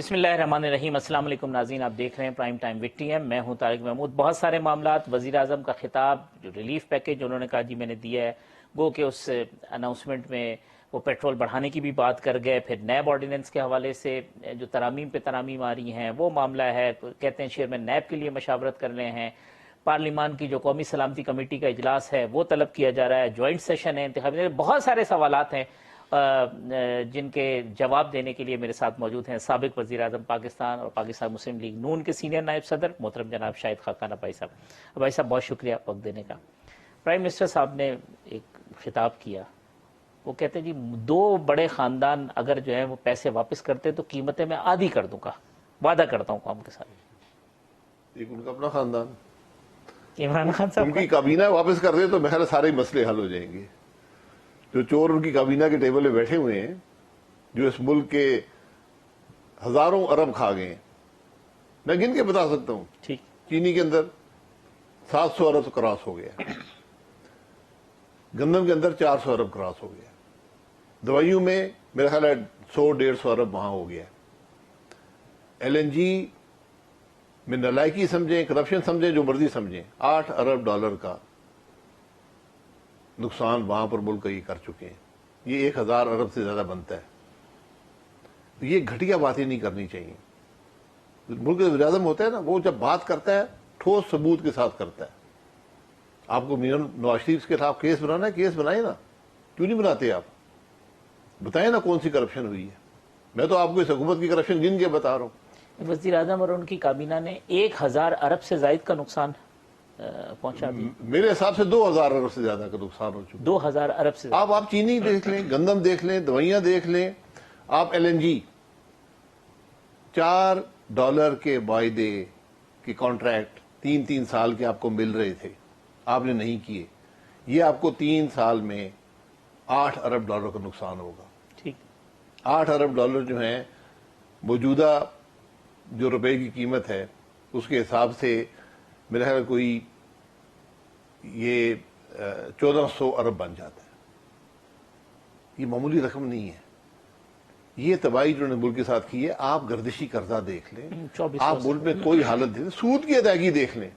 بسم اللہ الرحمن الرحیم۔ السلام علیکم ناظرین، آپ دیکھ رہے ہیں prime time with T M. میں ہوں طارق محمود۔ بہت سارے معاملات، وزیر اعظم کا خطاب، جو ریلیف پیکج انہوں نے کہا جی میں نے دیا ہے، وہ کہ اس اناؤنسمنٹ میں وہ پیٹرول بڑھانے کی بھی بات کر گئے، پھر نیب آرڈیننس کے حوالے سے جو ترامیم پہ ترامیم آ رہی ہیں وہ معاملہ ہے، کہتے ہیں چیئرمین نیب کے لیے مشاورت کر رہے ہیں، پارلیمان کی جو قومی سلامتی کمیٹی کا اجلاس ہے وہ طلب کیا جا رہا ہے، جوائنٹ سیشن ہے انتخابی، بہت سارے سوالات ہیں جن کے جواب دینے کے لیے میرے ساتھ موجود ہیں سابق وزیر اعظم پاکستان اور پاکستان مسلم لیگ نون کے سینئر نائب صدر محترم جناب شاہد خاقان ابائی صاحب۔ ابائی صاحب بہت شکریہ وقت دینے کا۔ پرائم منسٹر صاحب نے ایک خطاب کیا، وہ کہتے ہیں جی دو بڑے خاندان اگر جو ہے وہ پیسے واپس کرتے تو قیمتیں میں آدھی کر دوں گا، وعدہ کرتا ہوں قوم کے ساتھ۔ ایک ان کا اپنا خاندان، عمران خان صاحب ان کی کابینہ واپس کر دے تو میرے سارے مسئلے حل ہو جائیں گے۔ جو چور ان کی کابینہ کے ٹیبل پہ بیٹھے ہوئے ہیں، جو اس ملک کے ہزاروں ارب کھا گئے ہیں، میں گن کے بتا سکتا ہوں۔ ٹھیک، چینی کے اندر 700 ارب کراس ہو گیا، گندم کے اندر 400 ارب کراس ہو گیا، دوائیوں میں میرا خیال ہے 100-150 ارب وہاں ہو گیا۔ ایل این جی میں نالائکی سمجھیں، کرپشن سمجھیں، جو مرضی سمجھیں، $8 ارب کا نقصان وہاں پر ملک کا یہ کر چکے ہیں۔ یہ 1000 ارب سے زیادہ بنتا ہے۔ یہ گھٹیا باتیں نہیں کرنی چاہیے۔ ملک کا وزیر اعظم ہوتا ہے نا، وہ جب بات کرتا ہے ٹھوس ثبوت کے ساتھ کرتا ہے۔ آپ کو میاں نواز شریف کے خلاف کیس بنانا ہے، کیس بنائیں نا، کیوں نہیں بناتے آپ؟ بتائیں نا کون سی کرپشن ہوئی ہے۔ میں تو آپ کو اس حکومت کی کرپشن گن کے بتا رہا ہوں۔ وزیر اعظم اور ان کی کابینہ نے 1000 ارب سے زائد کا نقصان پہنچا دیا۔ میرے حساب سے 2000 ارب سے زیادہ کا نقصان ہو چکا۔ 2000 ارب سے زیادہ۔ آپ چینی دیکھ لیں، گندم دیکھ لیں، دوائیاں دیکھ لیں، آپ ایل این جی $4 کے معاہدے کے کانٹریکٹ 3 سال کے آپ کو مل رہے تھے، آپ نے نہیں کیے۔ یہ آپ کو 3 سال میں $8 ارب کا نقصان ہوگا۔ ٹھیک، $8 ارب جو ہیں موجودہ جو روپے کی قیمت ہے اس کے حساب سے میرا خیال کوئی یہ 1400 ارب بن جاتا ہے۔ یہ معمولی رقم نہیں ہے۔ یہ تباہی جو نے ملک کے ساتھ کی ہے، آپ گردشی قرضہ دیکھ لیں، آپ ملک میں کوئی حالت دیکھ لیں، سود کی ادائیگی دیکھ لیں۔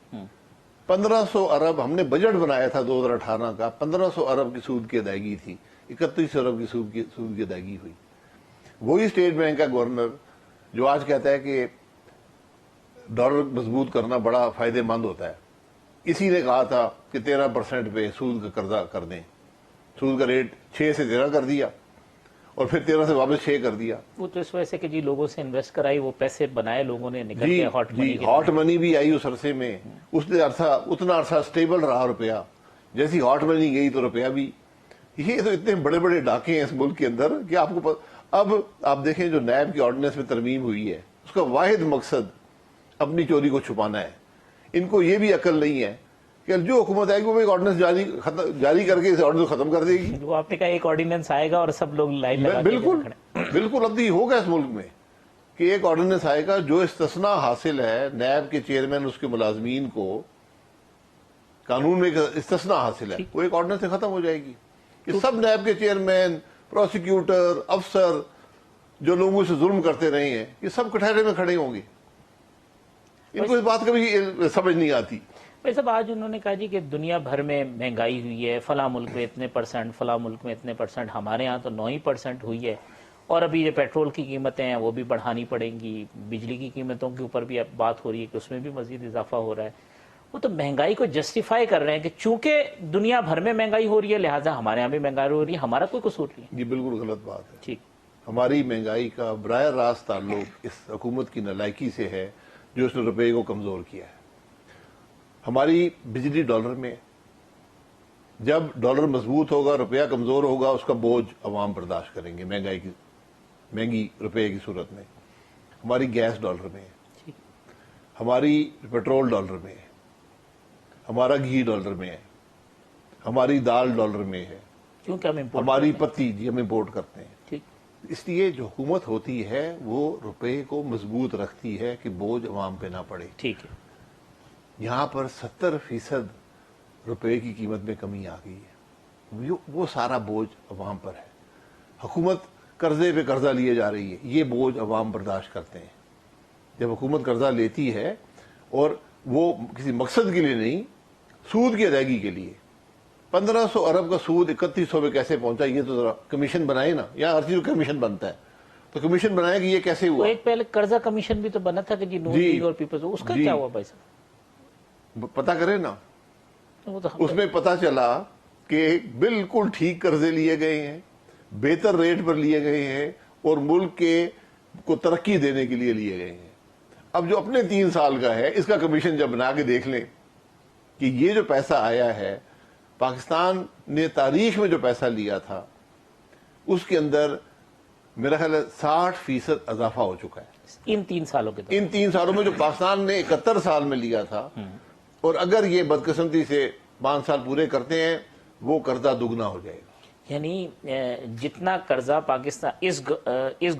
1500 ارب ہم نے بجٹ بنایا تھا 2018 کا، 1500 ارب کی سود کی ادائیگی تھی، 31 ارب کی سود کی ادائیگی ہوئی۔ وہی اسٹیٹ بینک کا گورنر جو آج کہتا ہے کہ ڈالر مضبوط کرنا بڑا فائدہ مند ہوتا ہے، اسی نے کہا تھا کہ 13% پہ سود کا قرضہ کر دیں۔ سود کا ریٹ 6 سے 13 کر دیا اور پھر 13 سے واپس 6 کر دیا۔ وہ تو اس وجہ سے کہ جی لوگوں سے انویسٹ کرائی، وہ پیسے بنائے لوگوں نے، نکل کے ہاٹ منی کے۔ ہاٹ منی بھی آئی اس عرصے میں، اس نے اتنا عرصہ سٹیبل رہا روپیہ، جیسی ہاٹ منی گئی تو روپیہ بھی۔ یہ تو اتنے بڑے بڑے ڈاکے ہیں اس ملک کے اندر کہ آپ کو اب آپ دیکھیں جو نیب کی آرڈیننس میں ترمیم ہوئی ہے، اس کا واحد مقصد اپنی چوری کو چھپانا ہے۔ ان کو یہ بھی عقل نہیں ہے کہ جو حکومت آئے گی وہ ایک آرڈیننس جاری کر کے اس آرڈیننس کو ختم کر دے گی۔ وہ آپ نے کہا ایک آرڈیننس آئے گا اور سب لوگ لائن لگا کے بالکل اب تو یہ ہوگا اس ملک میں کہ ایک آرڈیننس آئے گا، جو استثناء حاصل ہے نیب کے چیئرمین اس کے ملازمین کو، قانون میں ایک استثناء حاصل ہے، وہ ایک آرڈیننس سے ختم ہو جائے گی کہ سب نیب کے چیئرمین، پروسیکیوٹر، افسر جو لوگوں سے ظلم کرتے رہے ہیں، یہ سب کٹہرے میں کھڑے ہوں گے۔ ان کو اس بات کبھی سمجھ نہیں آتی۔ بھائی صاحب آج انہوں نے کہا جی کہ دنیا بھر میں مہنگائی ہوئی ہے، فلاں ملک میں اتنے %، فلاں ملک میں اتنے %، ہمارے ہاں تو 9% ہوئی ہے، اور ابھی یہ پیٹرول کی قیمتیں ہیں وہ بھی بڑھانی پڑیں گی، بجلی کی قیمتوں کے اوپر بھی اب بات ہو رہی ہے کہ اس میں بھی مزید اضافہ ہو رہا ہے۔ وہ تو مہنگائی کو جسٹیفائی کر رہے ہیں کہ چونکہ دنیا بھر میں مہنگائی ہو رہی ہے لہٰذا ہمارے یہاں بھی مہنگائی ہو رہی ہے، ہمارا کوئی قصور نہیں ہے۔ یہ بالکل غلط بات ہے۔ ٹھیک، ہماری مہنگائی کا براہ راست تعلق اس حکومت کی نالائکی سے ہے جو اس نے روپے کو کمزور کیا ہے۔ ہماری بجلی ڈالر میں، جب ڈالر مضبوط ہوگا، روپیہ کمزور ہوگا، اس کا بوجھ عوام برداشت کریں گے مہنگی روپے کی صورت میں۔ ہماری گیس ڈالر میں ہے، ہماری پیٹرول ڈالر میں ہے، ہمارا گھی ڈالر میں ہے، ہماری دال ڈالر میں ہے، کیونکہ ہم امپورٹ ہماری پتی ہم امپورٹ کرتے ہیں۔ ٹھیک، اس لیے جو حکومت ہوتی ہے وہ روپے کو مضبوط رکھتی ہے کہ بوجھ عوام پہ نہ پڑے۔ ٹھیک ہے، یہاں پر 70% روپے کی قیمت میں کمی آ گئی ہے، وہ سارا بوجھ عوام پر ہے۔ حکومت قرضے پہ قرضہ لیے جا رہی ہے، یہ بوجھ عوام برداشت کرتے ہیں۔ جب حکومت قرضہ لیتی ہے اور وہ کسی مقصد کے لیے نہیں، سود کی ادائیگی کے لیے، 1500 ارب کا سود 3100 میں کیسے پہنچا، یہ تو ذرا کمیشن بنائے نا، یا ہر چیز کا کمیشن بنتا ہے تو کمیشن بنائے کہ یہ کیسے تو ہوا. ایک پہلے قرضہ کمیشن بھی تو بنا تھا کہ جی نون لیگ اور پیپلز، اس کا کیا ہوا بھائی صاحب؟ پتہ کرے نا، وہ تو اس میں پتہ چلا کہ بالکل ٹھیک قرضے لیے گئے ہیں، بہتر ریٹ پر لیے گئے ہیں اور ملک کے کو ترقی دینے کے لیے لیے گئے ہیں. اب جو اپنے 3 سال کا ہے اس کا کمیشن جب بنا کے دیکھ لیں کہ یہ جو پیسہ آیا ہے، پاکستان نے تاریخ میں جو پیسہ لیا تھا اس کے اندر میرا خیال ہے 60% اضافہ ہو چکا ہے ان 3 سالوں کے ان 3 سالوں میں. جو پاکستان نے 71 سال میں لیا تھا، اور اگر یہ بدقسمتی سے 5 سال پورے کرتے ہیں وہ قرضہ دگنا ہو جائے گا. یعنی جتنا قرضہ پاکستان اس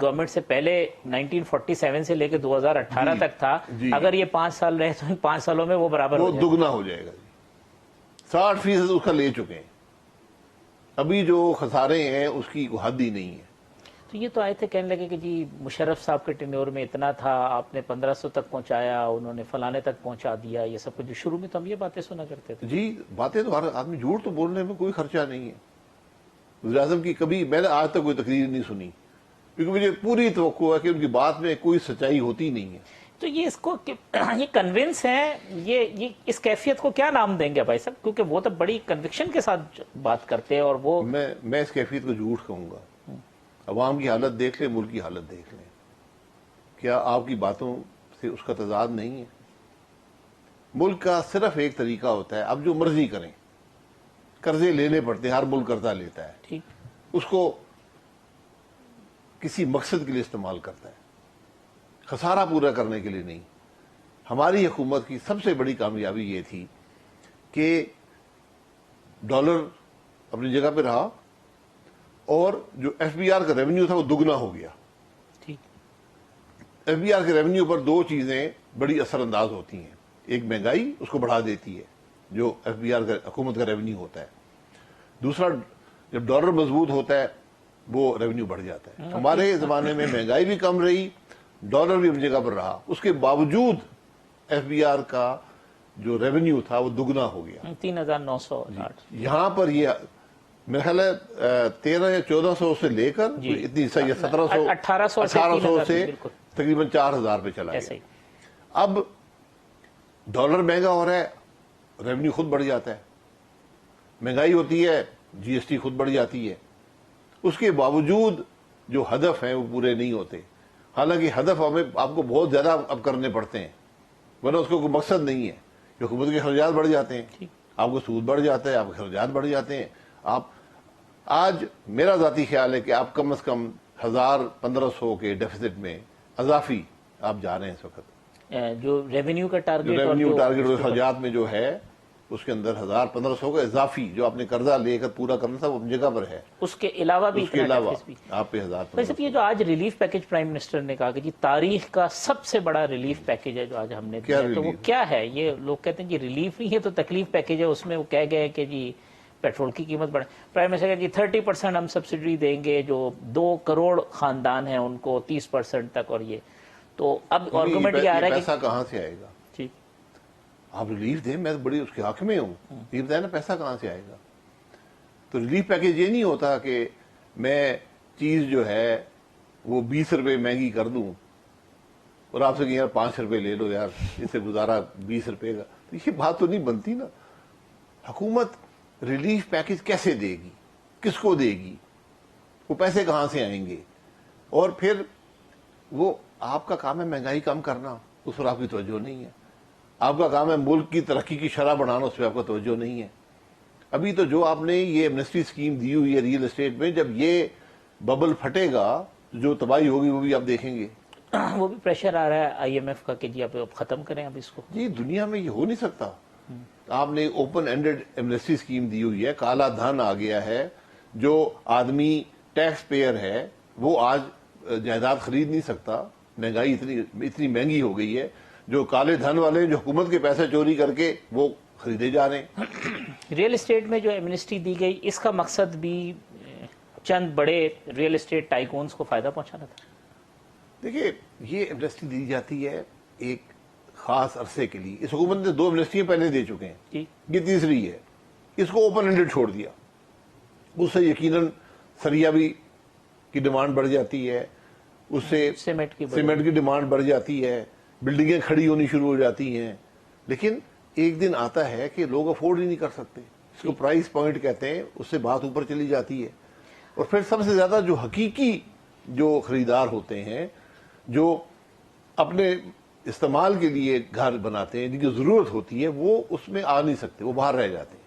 گورنمنٹ سے پہلے 1947 سے لے کے 2018 تک تھا، اگر یہ 5 سال رہے تو 5 سالوں میں وہ برابر وہ ہو جائے گا. دگنا ہو جائے گا. 60% اس کا لے چکے ہیں. ابھی جو خسارے ہیں اس کی کوئی حد ہی نہیں ہے. تو یہ تو آئے تھے کہنے لگے کہ جی مشرف صاحب کے ٹینیور میں اتنا تھا، آپ نے 1500 تک پہنچایا، انہوں نے فلانے تک پہنچا دیا، یہ سب کچھ. شروع میں تو ہم یہ باتیں سنا کرتے تھے. جی باتیں تو ہر آدمی، جھوٹ تو بولنے میں کوئی خرچہ نہیں ہے. وزیر اعظم کی کبھی میں نے آج تک کوئی تقریر نہیں سنی، کیونکہ مجھے پوری توقع ہے کہ ان کی بات میں کوئی سچائی ہوتی نہیں ہے. تو یہ اس کو یہ کنونس ہیں، یہ اس کیفیت کو کیا نام دیں گے بھائی صاحب؟ کیونکہ وہ تو بڑی کنوکشن کے ساتھ بات کرتے ہیں. اور وہ میں اس کیفیت کو جھوٹ کہوں گا. عوام کی حالت دیکھ لیں، ملک کی حالت دیکھ لیں. کیا آپ کی باتوں سے اس کا تضاد نہیں ہے؟ ملک کا صرف ایک طریقہ ہوتا ہے، اب جو مرضی کریں، قرضے لینے پڑتے ہیں، ہر ملک قرضہ لیتا ہے، ٹھیک، اس کو کسی مقصد کے لیے استعمال کرتا ہے، خسارہ پورا کرنے کے لیے نہیں. ہماری حکومت کی سب سے بڑی کامیابی یہ تھی کہ ڈالر اپنی جگہ پہ رہا اور جو ایف بی آر کا ریونیو تھا وہ دگنا ہو گیا. ٹھیک. ایف بی آر کے ریونیو پر 2 چیزیں بڑی اثر انداز ہوتی ہیں. ایک مہنگائی اس کو بڑھا دیتی ہے جو ایف بی آر کا حکومت کا ریونیو ہوتا ہے. دوسرا، جب ڈالر مضبوط ہوتا ہے وہ ریونیو بڑھ جاتا ہے. ہمارے زمانے میں مہنگائی بھی کم رہی، ڈالر بھی اپنی جگہ پر رہا، اس کے باوجود ایف بی آر کا جو ریونیو تھا وہ دگنا ہو گیا. 3960. یہاں پر یہ میرا خیال ہے 1300 یا 1400 سے لے کر اتنی 1700 1800 سے تقریباً 4000 پہ چلا گیا. اب ڈالر مہنگا ہو رہا ہے، ریونیو خود بڑھ جاتا ہے. مہنگائی ہوتی ہے، جی ایس ٹی خود بڑھ جاتی ہے. اس کے باوجود جو ہدف ہیں وہ پورے نہیں ہوتے. حالانکہ ہدف ہمیں آپ کو بہت زیادہ اب کرنے پڑتے ہیں، ورنہ اس کو کوئی مقصد نہیں ہے. حکومت کے خرچات بڑھ جاتے ہیں، آپ کو سود بڑھ جاتا ہے، آپ کے خرچات بڑھ جاتے ہیں. آپ آج میرا ذاتی خیال ہے کہ آپ کم از کم 1500 کے ڈیفیسٹ میں اضافی آپ جا رہے ہیں اس وقت. جو ریونیو کا ٹارگیٹ اور خرچات میں جو ہے اس کے اندر 1500 کا اضافی جو آپ نے قرضہ لے کر پورا کرنا تھا وہ اپنی جگہ پر ہے. اس کے علاوہ بھی اس کے علاوہ آپ پہ 1000. یہ جو آج ریلیف پیکج پرائم منسٹر نے کہا کہ جی تاریخ کا سب سے بڑا ریلیف پیکج ہے جو آج ہم نے دیا، تو وہ کیا ہے؟ یہ لوگ کہتے ہیں کہ ریلیف نہیں ہے تو تکلیف پیکج ہے. اس میں وہ کہہ گئے کہ جی پیٹرول کی قیمت بڑھے. پرائم منسٹر کہ جی 30% ہم سبسڈی دیں گے، جو 2 کروڑ خاندان ہیں ان کو 30% تک. اور یہ تو اب آرگومنٹ یہ آ رہا ہے کہ پیسہ کہاں سے آئے گا؟ آپ ریلیف دیں، میں بڑی اس کے حق میں ہوں. یہ بتائیں نا پیسہ کہاں سے آئے گا؟ تو ریلیف پیکج یہ نہیں ہوتا کہ میں چیز جو ہے وہ 20 روپے مہنگی کر دوں اور آپ سے کہیں یار 5 روپے لے لو یار، اس سے گزارا 20 روپے کا. تو یہ بات تو نہیں بنتی نا. حکومت ریلیف پیکج کیسے دے گی؟ کس کو دے گی؟ وہ پیسے کہاں سے آئیں گے؟ اور پھر وہ آپ کا کام ہے مہنگائی کم کرنا، اس پر آپ کی توجہ نہیں ہے. آپ کا کام ہے ملک کی ترقی کی شرح بڑھانا، اس پہ آپ کا توجہ نہیں ہے. ابھی تو جو آپ نے یہ ایمنسٹی اسکیم دی ہوئی ہے ریئل اسٹیٹ میں، جب یہ ببل پھٹے گا جو تباہی ہوگی وہ بھی آپ دیکھیں گے. وہ بھی پریشر آ رہا ہے آئی ایم ایف کا کہ جی آپ ختم کریں اب اس کو. جی دنیا میں یہ ہو نہیں سکتا. آپ نے اوپن اینڈڈ ایمنسٹی اسکیم دی ہوئی ہے، کالا دھن آ گیا ہے. جو آدمی ٹیکس پیئر ہے وہ آج جائیداد خرید نہیں سکتا، مہنگائی اتنی مہنگی ہو گئی ہے. جو کالے دھن والے جو حکومت کے پیسے چوری کر کے وہ خریدے جا رہے ہیں. ریئل اسٹیٹ میں جو ایمنسٹی دی گئی، اس کا مقصد بھی چند بڑے ریئل اسٹیٹ ٹائکونز کو فائدہ پہنچانا تھا. دیکھیے یہ ایمنیسٹی دی جاتی ہے ایک خاص عرصے کے لیے. اس حکومت نے 2 ایمنیسٹیاں پہلے دے چکے ہیں, یہ تیسری ہے. اس کو اوپن ہینڈڈ چھوڑ دیا. اس سے یقیناً سریابی کی ڈیمانڈ بڑھ جاتی ہے, اس سے سیمنٹ کی ڈیمانڈ بڑھ جاتی ہے, بلڈنگیں کھڑی ہونی شروع ہو جاتی ہیں. لیکن ایک دن آتا ہے کہ لوگ افورڈ ہی نہیں کر سکتے, اس کو پرائز پوائنٹ کہتے ہیں, اس سے بات اوپر چلی جاتی ہے. اور پھر سب سے زیادہ جو حقیقی جو خریدار ہوتے ہیں, جو اپنے استعمال کے لیے گھر بناتے ہیں, جن کی ضرورت ہوتی ہے, وہ اس میں آ نہیں سکتے, وہ باہر رہ جاتے ہیں.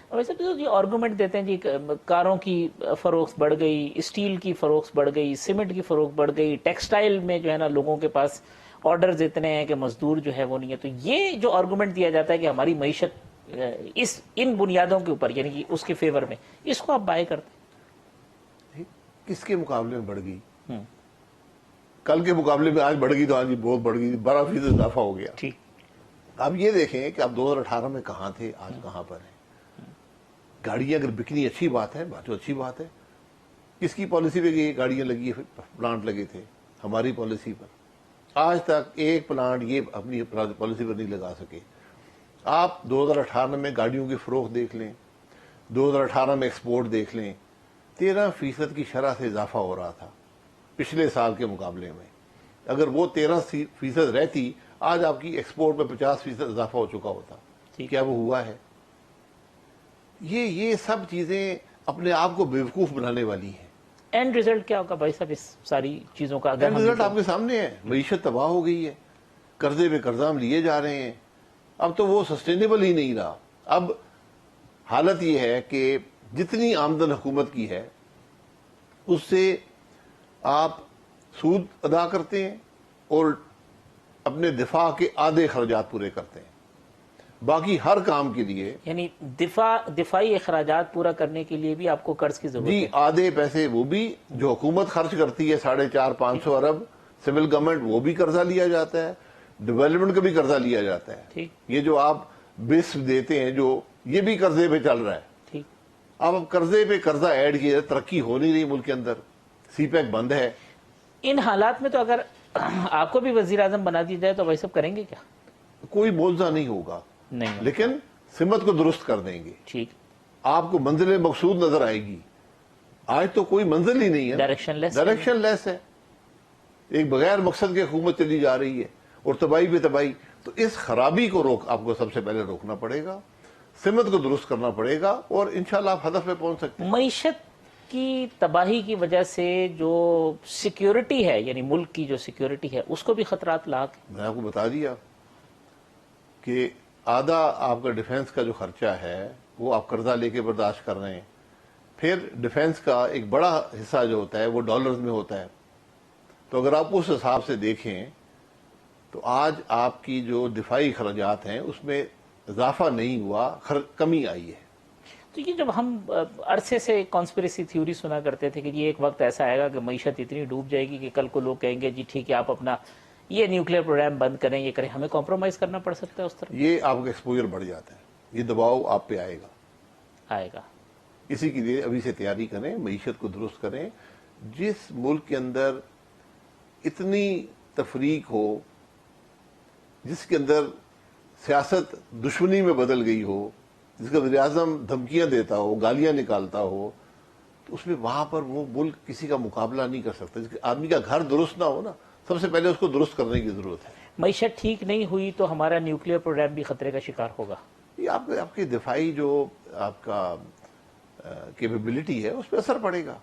اور ویسے تو یہ آرگومنٹ دیتے ہیں جی کاروں کی فروخت بڑھ گئی, اسٹیل کی فروخت بڑھ گئی, سیمنٹ کی فروخت بڑھ گئی, ٹیکسٹائل میں جو ہے نا لوگوں کے پاس آرڈرز اتنے ہیں کہ مزدور جو ہے وہ نہیں ہے. تو یہ جو آرگومنٹ دیا جاتا ہے کہ ہماری معیشت ان بنیادوں کے اوپر, یعنی کہ اس کے فیور میں, اس کو آپ بائی کرتے ہیں؟ کس کے مقابلے میں بڑھ گئی؟ کل کے مقابلے میں آج بڑھ گئی, تو آج بہت بڑھ گئی, 12% اضافہ ہو گیا. ٹھیک. آپ یہ دیکھیں کہ آپ 2018 میں کہاں تھے, آج کہاں پر ہیں. گاڑیاں اگر بکنی اچھی بات ہے, بات تو اچھی بات ہے. کس کی پالیسی پہ یہ گاڑیاں لگی, پلانٹ لگے تھے؟ ہماری پالیسی پر. آج تک ایک پلانٹ یہ اپنی پالیسی پر نہیں لگا سکے. آپ 2018 میں گاڑیوں کی فروخت دیکھ لیں, 2018 میں ایکسپورٹ دیکھ لیں, 13% کی شرح سے اضافہ ہو رہا تھا پچھلے سال کے مقابلے میں. اگر وہ 13% رہتی, آج آپ کی ایکسپورٹ میں 50% اضافہ ہو چکا ہوتا. کیا وہ ہوا ہے؟ یہ سب چیزیں اپنے آپ کو بیوقوف بنانے والی ہیں. اینڈ ریزلٹ کیا ہوگا بھائی صاحب اس ساری چیزوں کا؟ اینڈ ریزلٹ آپ کے سامنے ہے. معیشت تباہ ہو گئی ہے, قرضے پہ قرضہ ہم لیے جا رہے ہیں. اب تو وہ سسٹینیبل ہی نہیں رہا. اب حالت یہ ہے کہ جتنی آمدن حکومت کی ہے اس سے آپ سود ادا کرتے ہیں اور اپنے دفاع کے آدھے اخراجات پورے کرتے ہیں. باقی ہر کام کے لیے, یعنی دفاعی اخراجات پورا کرنے کے لیے بھی آپ کو قرض کی ضرورت ہے. جی, آدھے پیسے وہ بھی جو حکومت خرچ کرتی ہے 450-500 ارب, سول گورنمنٹ وہ بھی قرضہ لیا جاتا ہے, ڈیولپمنٹ کا بھی قرضہ لیا جاتا ہے. یہ جو آپ بس دیتے ہیں جو, یہ بھی قرضے پہ چل رہا ہے. اب قرضے پہ قرضہ ایڈ کیا, ترقی ہو نہیں رہی ملک کے اندر, سی پیک بند ہے. ان حالات میں تو اگر آپ کو بھی وزیر اعظم بنا دیا جائے تو وہی سب کریں گے کیا؟ کوئی موضوع نہیں ہوگا, لیکن سمت کو درست کر دیں گے. ٹھیک. آپ کو منزل مقصود نظر آئے گی. آج تو کوئی منزل ہی نہیں ہے, ڈائریکشن لیس ہے. ایک بغیر مقصد کے حکومت چلی جا رہی ہے اور تباہی پہ تباہی. تو اس خرابی کو آپ کو سب سے پہلے روکنا پڑے گا, سمت کو درست کرنا پڑے گا, اور انشاءاللہ آپ ہدف پہ پہنچ سکتے ہیں. معیشت کی تباہی کی وجہ سے جو سیکیورٹی ہے, یعنی ملک کی جو سیکیورٹی ہے, اس کو بھی خطرات لاحق. میں آپ کو بتا دیا کہ آدھا آپ کا ڈیفنس کا جو خرچہ ہے وہ آپ قرضہ لے کے برداشت کر رہے ہیں. پھر ڈیفنس کا ایک بڑا حصہ جو ہوتا ہے وہ ڈالرز میں ہوتا ہے. تو اگر آپ اس حساب سے دیکھیں تو آج آپ کی جو دفاعی اخراجات ہیں اس میں اضافہ نہیں ہوا, کمی آئی ہے. تو یہ جب ہم عرصے سے کانسپریسی تھیوری سنا کرتے تھے کہ یہ ایک وقت ایسا آئے گا کہ معیشت اتنی ڈوب جائے گی کہ کل کو لوگ کہیں گے جی ٹھیک ہے آپ اپنا یہ نیوکلیئر پروگرام بند کریں, یہ کریں, ہمیں کمپرومائز کرنا پڑ سکتا ہے اس طرح. یہ آپ کا ایکسپوجر بڑھ جاتا ہے, یہ دباؤ آپ پہ آئے گا. اسی کے لیے ابھی سے تیاری کریں, معیشت کو درست کریں. جس ملک کے اندر اتنی تفریق ہو, جس کے اندر سیاست دشمنی میں بدل گئی ہو, جس کا وزیر اعظم دھمکیاں دیتا ہو, گالیاں نکالتا ہو, تو اس میں وہاں پر وہ ملک کسی کا مقابلہ نہیں کر سکتا. آدمی کا گھر درست نہ ہو نا, سب سے پہلے اس کو درست کرنے کی ضرورت ہے. معیشت ٹھیک نہیں ہوئی تو ہمارا نیوکلیئر پروگرام بھی خطرے کا شکار ہوگا. یہ آپ کی دفاعی جو آپ کا کیپیبلٹی ہے اس پہ اثر پڑے گا.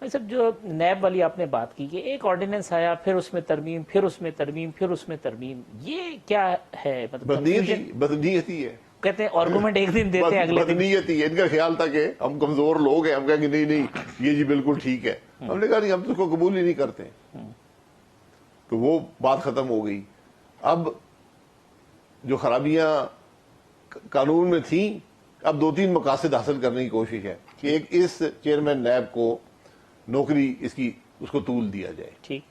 صاحب جو نیب والی آپ نے بات کی کہ ایک آرڈیننس آیا, پھر اس میں ترمیم, پھر اس میں ترمیم, پھر اس میں ترمیم, یہ کیا ہے؟ بدنیتی ہے. کہتے ہیں آرگومنٹ ایک دن دیتے ہیں, اگلے دن بدنیتی ہے. ان کا خیال تھا کہ ہم کمزور لوگ ہیں, ہم کہیں گے نہیں یہ جی بالکل ٹھیک ہے. ہم نے کہا نہیں, ہم تو اس کو قبول ہی نہیں کرتے. تو وہ بات ختم ہو گئی. اب جو خرابیاں قانون میں تھیں, اب 2-3 مقاصد حاصل کرنے کی کوشش ہے کہ ایک اس چیئرمین نیب کو نوکری اس کو طول دیا جائے. ٹھیک.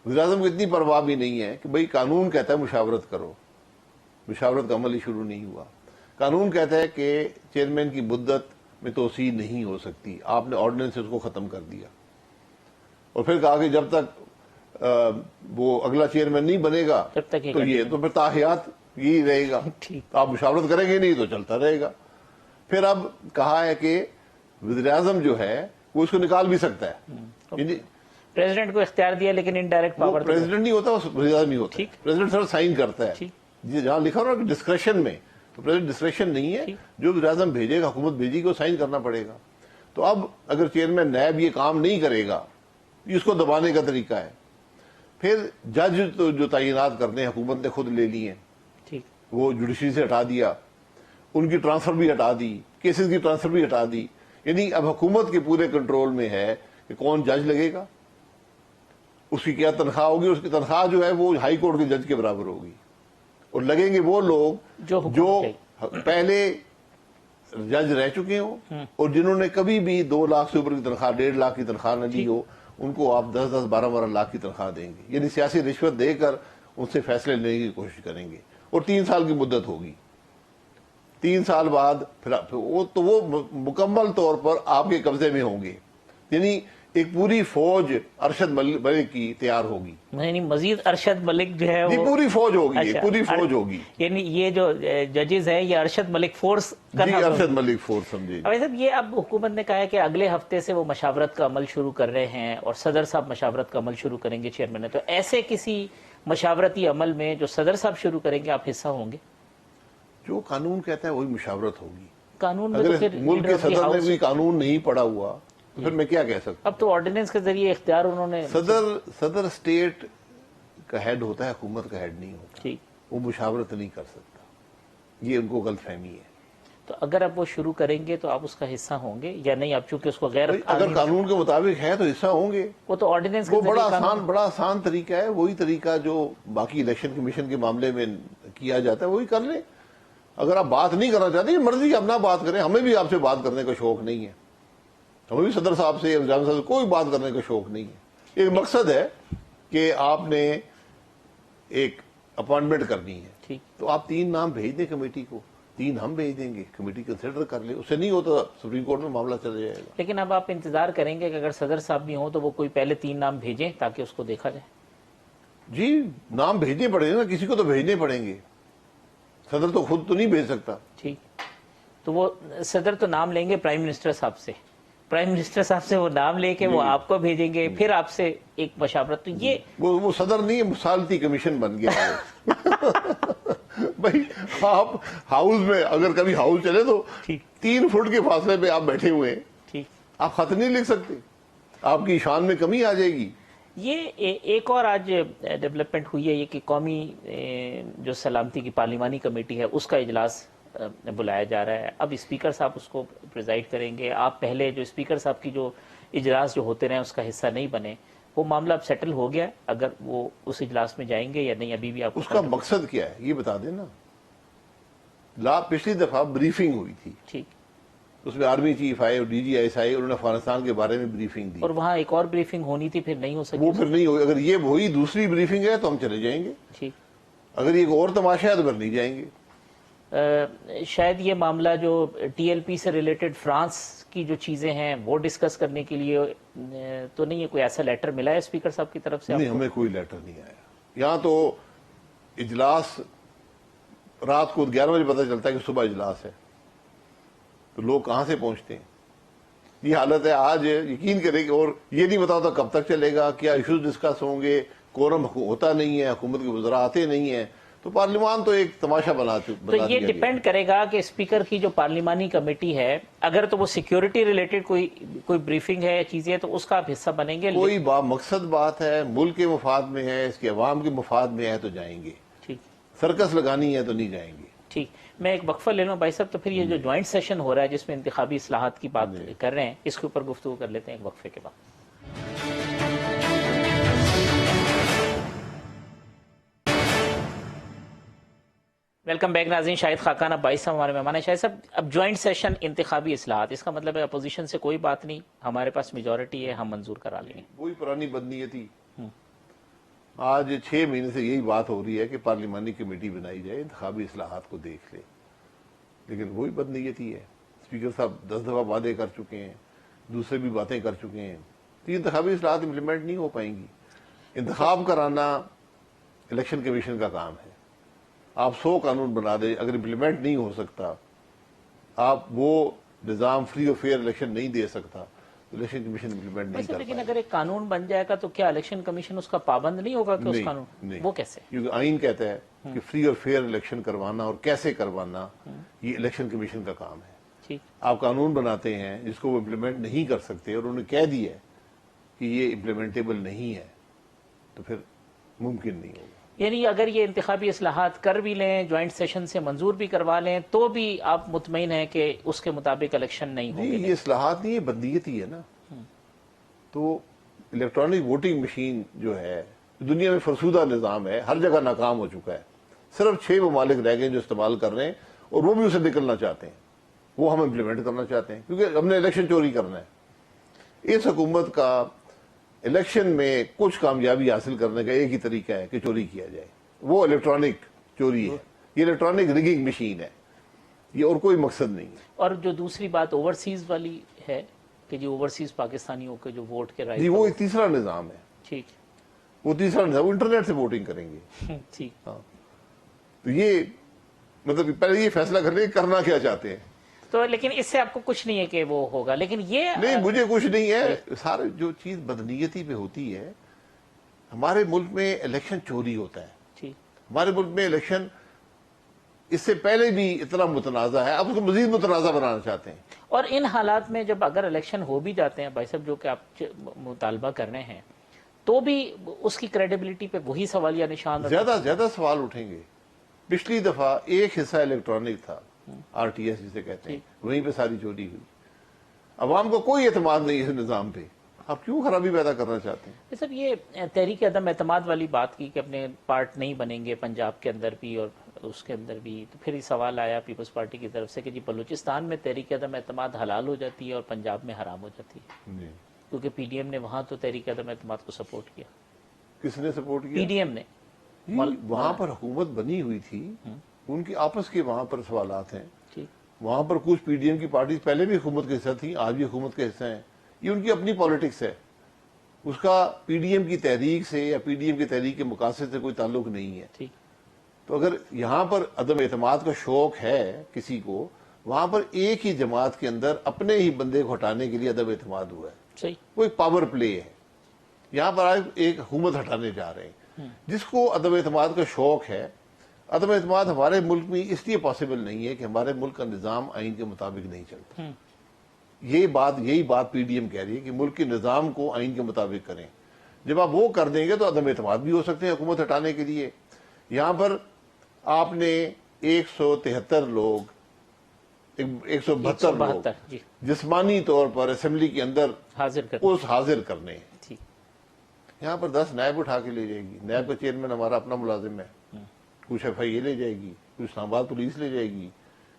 وزیر اعظم کو اتنی پرواہ بھی نہیں ہے کہ بھئی قانون کہتا ہے مشاورت کرو, مشاورت کا عمل ہی شروع نہیں ہوا. قانون کہتا ہے کہ چیئرمین کی مدت میں توسیع نہیں ہو سکتی, آپ نے آرڈیننس سے اس کو ختم کر دیا. اور پھر کہا کہ جب تک وہ اگلا چیئرمین نہیں بنے گا جب تک تو یہ تو پھر تاحیات یہی رہے گا، آپ مشاورت کریں گے نہیں تو چلتا رہے گا۔ پھر اب کہا ہے کہ وزیر اعظم جو ہے وہ اس کو نکال بھی سکتا ہے، یعنی پریزیڈنٹ کو اختیار دیا لیکن انڈائریکٹ وہ پاور پریزیڈنٹ نہیں ہوتا، وزیر اعظم ہی ہوتا ہے، پریزیڈنٹ صرف سائن کرتا ہے، جہاں لکھا ہوا ڈسکریشن میں، تو پریزیڈنٹ ڈسکریشن نہیں ہے، جو وزیر اعظم بھیجے گا، حکومت بھیجے گی، وہ سائن کرنا پڑے گا۔ تو اب اگر چیئرمین نیب یہ کام نہیں کرے گا، اس کو دبانے کا طریقہ ہے۔ پھر جج تو جو تعینات کرنے ہیں حکومت نے خود لے لی ہیں، وہ جوڈیشری سے ہٹا دیا، ان کی ٹرانسفر بھی ہٹا دی، کیسز کی ٹرانسفر بھی ہٹا دی، یعنی اب حکومت کے پورے کنٹرول میں ہے کہ کون جج لگے گا، اس کی کیا تنخواہ ہوگی، اس کی تنخواہ جو ہے وہ ہائی کورٹ کے جج کے برابر ہوگی، اور لگیں گے وہ لوگ جو پہلے جج رہ چکے ہوں اور جنہوں نے کبھی بھی 2 لاکھ سے اوپر کی تنخواہ، 1.5 لاکھ کی تنخواہ نہ دی ہو، ان کو آپ 10-10, 12-12 لاکھ کی تنخواہ دیں گے، یعنی سیاسی رشوت دے کر ان سے فیصلے لینے کی کوشش کریں گے، اور 3 سال کی مدت ہوگی۔ 3 سال بعد پھر وہ مکمل طور پر آپ کے قبضے میں ہوں گے، یعنی ایک پوری فوج ارشد ملک کی تیار ہوگی، یعنی مزید ارشد ملک جو ہے یہ پوری فوج ہوگی، پوری فوج ہوگی، یعنی یہ جو ججز ہیں یہ ارشد ملک فورس کا جی ارشد ملک فورس سمجھے۔ اب صاحب یہ اب حکومت نے کہا ہے کہ اگلے ہفتے سے وہ مشاورت کا عمل شروع کر رہے ہیں اور صدر صاحب مشاورت کا عمل شروع کریں گے چیئرمین نے، تو ایسے کسی مشاورتی عمل میں جو صدر صاحب شروع کریں گے آپ حصہ ہوں گے؟ جو قانون کہتا ہے وہی مشاورت ہوگی۔ قانون میں تو اگر پھر ملک کے صدر نے کوئی قانون نہیں پڑھا ہوا تو پھر میں کیا کہہ سکتا؟ اب تو آرڈیننس کے ذریعے اختیار انہوں نے، صدر اسٹیٹ کا ہیڈ ہوتا ہے، حکومت کا ہیڈ نہیں ہوتا، وہ مشاورت نہیں کر سکتا، یہ ان کو غلط فہمی ہے۔ تو اگر اب وہ شروع کریں گے تو آپ اس کا حصہ ہوں گے یا نہیں؟ اب چونکہ اس کو غیر اگر قانون کے مطابق ہے تو حصہ ہوں گے، وہ تو آرڈیننس وہ بڑا آسان طریقہ ہے، وہی طریقہ جو باقی الیکشن کمیشن کے معاملے میں کیا جاتا ہے وہی کر لیں۔ اگر آپ بات نہیں کرنا چاہتے مرضی آپ نہ بات کریں، ہمیں بھی آپ سے بات کرنے کا شوق نہیں ہے، ہمیں بھی صدر صاحب سے وزیر صاحب سے کوئی بات کرنے کا شوق نہیں ہے۔ ایک مقصد ہے کہ آپ نے ایک اپوائنٹمنٹ کرنی ہے، تو آپ 3 نام بھیج دیں کمیٹی کو، 3 ہم بھیج دیں گے، کمیٹی کنسیڈر کر لے، اس سے نہیں ہوتا سپریم کورٹ میں معاملہ چلا جائے گا۔ لیکن اب آپ انتظار کریں گے کہ اگر صدر صاحب بھی ہوں تو وہ کوئی پہلے 3 نام بھیجیں تاکہ اس کو دیکھا جائے؟ جی نام بھیجنے پڑیں گے نا، کسی کو تو بھیجنے پڑیں گے، صدر تو خود تو نہیں بھیج سکتا۔ ٹھیک، تو وہ صدر تو نام لیں گے پرائم منسٹر صاحب سے، پرائم منسٹر صاحب سے وہ نام لے کے وہ آپ کو بھیجیں گے، پھر آپ سے ایک مشاورت۔ تو یہ وہ صدر نہیں ہے، مصالحتی کمیشن بن گیا ہے۔ بھائی آپ ہاؤس میں اگر کبھی ہاؤس چلے تو 3 فٹ کے فاصلے پہ آپ بیٹھے ہوئے ہیں، آپ خط نہیں لکھ سکتے، آپ کی شان میں کمی آ جائے گی۔ یہ ایک اور آج ڈیولپمنٹ ہوئی ہے یہ کہ قومی جو سلامتی کی پارلیمانی کمیٹی ہے اس کا اجلاس بلایا جا رہا ہے، اب اسپیکر صاحب اس کو پریزائیڈ کریں گے۔ آپ پہلے جو اسپیکر صاحب کی جو اجلاس جو ہوتے رہے اس کا حصہ نہیں بنے، وہ معاملہ اب سیٹل ہو گیا، اگر وہ اس اجلاس میں جائیں گے یا نہیں ابھی بھی آپ اس کا مقصد کیا ہے یہ بتا دیں نا۔ پچھلی دفعہ بریفنگ ہوئی تھی، ٹھیک، اس میں آرمی چیف آئے اور DG آئے، انہوں نے افغانستان کے بارے میں بریفنگ دی، اور وہاں ایک اور بریفنگ ہونی تھی، پھر نہیں ہو سکی، وہ پھر نہیں ہوئی۔ اگر یہ وہی دوسری بریفنگ ہے تو ہم چلے جائیں گے، ٹھیک، اگر یہ اور تماشا ہے تو پھر نہیں جائیں گے۔ شاید یہ معاملہ جو TLP سے ریلیٹڈ فرانس کی جو چیزیں ہیں وہ ڈسکس کرنے کے لیے تو نہیں ہے، کوئی ایسا لیٹر ملا ہے اسپیکر صاحب کی طرف سے؟ نہیں، ہمیں کوئی لیٹر نہیں آیا، یہاں تو اجلاس رات کو 11 بجے پتہ چلتا ہے کہ صبح اجلاس ہے، تو لوگ کہاں سے پہنچتے ہیں؟ یہ حالت ہے آج، یقین کریں کہ، اور یہ نہیں بتاتا کب تک چلے گا، کیا ایشوز ڈسکس ہوں گے، کورم ہوتا نہیں ہے، حکومت کے وزراء آتے نہیں ہیں، تو پارلیمان تو ایک تماشا بنا دیا۔ تو یہ ڈیپینڈ کرے گا کہ اسپیکر کی جو پارلیمانی کمیٹی ہے اگر تو وہ سیکیورٹی ریلیٹڈ کوئی بریفنگ ہے چیزیں تو اس کا آپ حصہ بنیں گے؟ کوئی مقصد بات ہے، ملک کے مفاد میں ہے، اس کے عوام کے مفاد میں ہے تو جائیں گے، ٹھیک، سرکس لگانی ہے تو نہیں جائیں گے۔ ٹھیک، میں ایک وقفہ لے لوں بھائی صاحب، تو پھر یہ جو جوائنٹ سیشن ہو رہا ہے جس میں انتخابی اصلاحات کی بات کر رہے ہیں اس کے اوپر گفتگو کر لیتے ہیں ایک وقفے کے بعد۔ ویلکم بیک ناظرین، شاہد خاقان اب 22 ہمارے مہمان ہیں۔ شاہد صاحب اب جوائنٹ سیشن انتخابی اصلاحات، اس کا مطلب ہے اپوزیشن سے کوئی بات نہیں، ہمارے پاس میجورٹی ہے، ہم منظور کرا لیں گے۔ وہی پرانی بدنیتی، آج 6 مہینے سے یہی بات ہو رہی ہے کہ پارلیمانی کمیٹی بنائی جائے، انتخابی اصلاحات کو دیکھ لے، لیکن وہی بدنیتی ہے۔ اسپیکر صاحب 10 دفعہ وعدے کر چکے ہیں، دوسرے بھی باتیں کر چکے ہیں، تو یہ انتخابی اصلاحات امپلیمنٹ نہیں ہو پائیں گی. انتخاب کرانا الیکشن کمیشن کا کام ہے. آپ 100 قانون بنا دیں, اگر امپلیمنٹ نہیں ہو سکتا, آپ وہ نظام فری اور فیئر الیکشن نہیں دے سکتا, تو الیکشن کمیشن امپلیمنٹ نہیں کر لیکن پائے. اگر ایک قانون بن جائے گا تو کیا الیکشن کمیشن اس کا پابند نہیں ہوگا کہ اس نہیں, قانون نہیں, وہ کیسے؟ کیونکہ آئین کہتا ہے کہ فری اور فیئر الیکشن کروانا اور کیسے کروانا یہ الیکشن کمیشن کا کام ہے. ٹھیک. آپ قانون بناتے ہیں جس کو وہ امپلیمنٹ نہیں کر سکتے اور انہوں نے کہہ دیا ہے کہ یہ امپلیمنٹیبل نہیں ہے, تو پھر ممکن نہیں ہوگا. یعنی اگر یہ انتخابی اصلاحات کر بھی لیں, جوائنٹ سیشن سے منظور بھی کروا لیں, تو بھی آپ مطمئن ہیں کہ اس کے مطابق الیکشن نہیں ہوں گے؟ یہ اصلاحات نہیں, یہ بدنیتی ہی ہے نا. تو الیکٹرانک ووٹنگ مشین جو ہے دنیا میں فرسودہ نظام ہے, ہر جگہ ناکام ہو چکا ہے. صرف 6 ممالک رہ گئے جو استعمال کر رہے ہیں, اور وہ بھی اسے نکلنا چاہتے ہیں. وہ ہم امپلیمنٹ کرنا چاہتے ہیں کیونکہ ہم نے الیکشن چوری کرنا ہے. اس حکومت کا الیکشن میں کچھ کامیابی حاصل کرنے کا ایک ہی طریقہ ہے کہ چوری کیا جائے, وہ الیکٹرانک چوری ہے. یہ الیکٹرانک ریگنگ مشین ہے, یہ اور کوئی مقصد نہیں ہے. اور جو دوسری بات اوورسیز والی ہے کہ جی اوورسیز پاکستانیوں کے جو ووٹ کے رائٹ, جی وہ ایک تیسرا نظام ہے. ٹھیک. وہ تیسرا نظام, وہ انٹرنیٹ سے ووٹنگ کریں گے. ٹھیک. ہاں, تو یہ مطلب پہلے یہ فیصلہ کر لیں کرنا کیا چاہتے ہیں. تو لیکن اس سے آپ کو کچھ نہیں ہے کہ وہ ہوگا, لیکن یہ نہیں, مجھے کچھ نہیں ہے. سارے جو چیز بدنیتی پہ ہوتی ہے, ہمارے ملک میں الیکشن چوری ہوتا ہے. ٹھیک. ہمارے ملک میں الیکشن اس سے پہلے بھی اتنا متنازع ہے, اب اس کو مزید متنازع بنانا چاہتے ہیں. اور ان حالات میں جب اگر الیکشن ہو بھی جاتے ہیں بھائی صاحب, جو کہ آپ مطالبہ کر رہے ہیں, تو بھی اس کی کریڈیبلٹی پہ وہی سوالیہ نشان زیادہ سوال اٹھیں گے. پچھلی دفعہ ایک حصہ الیکٹرانک تھا, آر ٹی ایس جسے کہتے ہیں, وہیں پہ ساری چوری ہوئی. عوام کو کوئی اعتماد نہیں ہے اس نظام پہ. آپ کیوں خرابی پیدا کرنا چاہتے ہیں؟ صاحب یہ تحریک عدم اعتماد والی بات کی کہ اپنے پارٹ نہیں بنیں گے پنجاب کے اندر بھی اور اس کے اندر بھی, تو پھر یہ سوال آیا پیپلز پارٹی کی طرف سے کہ جی بلوچستان میں تحریک عدم اعتماد حلال ہو جاتی ہے اور پنجاب میں حرام ہو جاتی ہے, جی. کیونکہ پی ڈی ایم نے وہاں تو تحریک عدم اعتماد کو سپورٹ کیا. کس نے سپورٹ کیا؟ پی ڈی ایم نے. وہاں پر حکومت بنی ہوئی تھی, ان کی آپس کے وہاں پر سوالات ہیں. ٹھیک. وہاں پر کچھ پی ڈی ایم کی پارٹیز پہلے بھی حکومت کے حصہ تھیں, آج بھی حکومت کے حصہ ہیں. یہ ان کی اپنی پالیٹکس ہے, اس کا پی ڈی ایم کی تحریک سے یا پی ڈی ایم کی تحریک کے مقاصد سے کوئی تعلق نہیں ہے. ٹھیک. تو اگر یہاں پر عدم اعتماد کا شوق ہے کسی کو, وہاں پر ایک ہی جماعت کے اندر اپنے ہی بندے کو ہٹانے کے لیے عدم اعتماد ہوا ہے. صحیح. وہ ایک پاور پلے ہے. یہاں پر آج ایک حکومت ہٹانے جا رہے ہیں. جس کو عدم اعتماد کا شوق ہے, عدم اعتماد ہمارے ملک میں اس لیے پاسبل نہیں ہے کہ ہمارے ملک کا نظام آئین کے مطابق نہیں چلتا. یہی بات پی ڈی ایم کہہ رہی ہے کہ ملک کے نظام کو آئین کے مطابق کریں. جب آپ وہ کر دیں گے تو عدم اعتماد بھی ہو سکتے ہیں حکومت ہٹانے کے لیے. یہاں پر آپ نے 173 لوگ 172 لوگ جی جسمانی طور پر اسمبلی کے اندر حاضر کرنے ہیں. ٹھیک. یہاں پر 10 نائب اٹھا کے لے جائے گی. نائب کا چیئرمین ہمارا اپنا ملازم ہے, کچھ ایف آئی اے لے جائے گی, کوئی اسلام آباد پولیس لے جائے گی,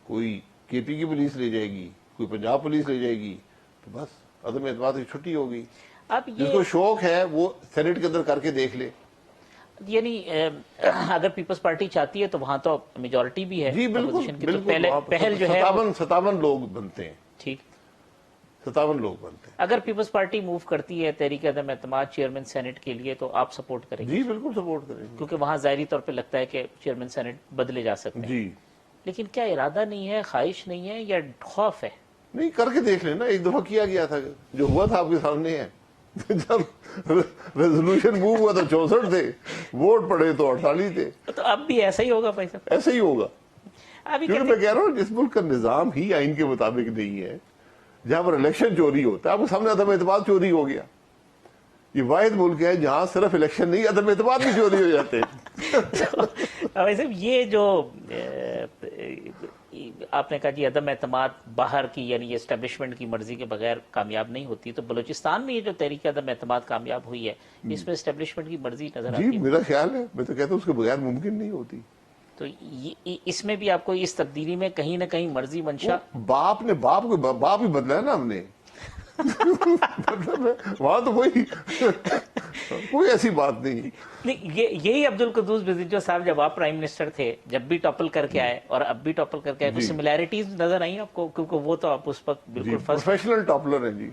کوئی کے پی کی پولیس لے جائے گی, کوئی پنجاب پولیس لے جائے گی. تو بس عدم اعتماد کی چھٹی ہوگی. جس کو شوق ہے وہ سینٹ کے اندر کر کے دیکھ لے. یعنی اگر پیپلز پارٹی چاہتی ہے تو وہاں تو میجورٹی بھی ہے. جی بالکل, پہل جو ہے 57 لوگ بنتے ہیں. ٹھیک. 57 لوگ بنتے ہیں. اگر پیپلز پارٹی موو کرتی ہے تحریک عدم اعتماد چیئرمین سینٹ کے لیے تو آپ سپورٹ کریں گے؟ جی بالکل سپورٹ کریں گے, کیونکہ وہاں ظاہری طور پہ لگتا ہے کہ چیئرمین سینٹ بدلے جا سکتے ہیں. جی. لیکن کیا ارادہ نہیں ہے, خواہش نہیں ہے, یا خوف ہے؟ نہیں, کر کے دیکھ لینا. ایک دفعہ کیا گیا تھا, جو ہوا تھا آپ کے سامنے ہے. جب ریزولوشن موو ہوا تو 64 تھے, ووٹ پڑے تو 48 تھے. تو اب بھی ایسا ہی ہوگا بھائی صاحب؟ ایسا ہی ہوگا. ابھی کیونکہ میں کہہ رہا ہوں جس ملک کا نظام ہی آئین کے مطابق نہیں ہے, جہاں پر الیکشن چوری ہوتا ہے, آپ کو سامنے عدم اعتماد چوری ہو گیا. یہ واحد ملک ہے جہاں صرف الیکشن نہیں, عدم اعتماد بھی چوری ہو جاتے ہیں. ویسے یہ جو آپ نے کہا جی عدم اعتماد باہر کی یعنی اسٹیبلشمنٹ کی مرضی کے بغیر کامیاب نہیں ہوتی, تو بلوچستان میں یہ جو تحریک عدم اعتماد کامیاب ہوئی ہے اس میں اسٹیبلشمنٹ کی مرضی نظر آتی ہے؟ جی میرا خیال ہے, میں تو کہتا ہوں اس کے بغیر ممکن نہیں ہوتی. تو اس میں بھی آپ کو اس تبدیلی میں کہیں نہ کہیں مرضی منشا باپ ہی بدلا ہے نا ہم نے. وہاں تو کوئی ایسی بات نہیں. یہی عبد القدوس بزنجو صاحب جب آپ پرائم منسٹر تھے, جب بھی ٹاپل کر کے آئے اور اب بھی ٹاپل کر کے آئے, کچھ سملیرٹیز نظر آئی آپ کو؟ کیونکہ وہ تو آپ اس وقت بالکل پروفیشنل ٹاپلر ہیں جی.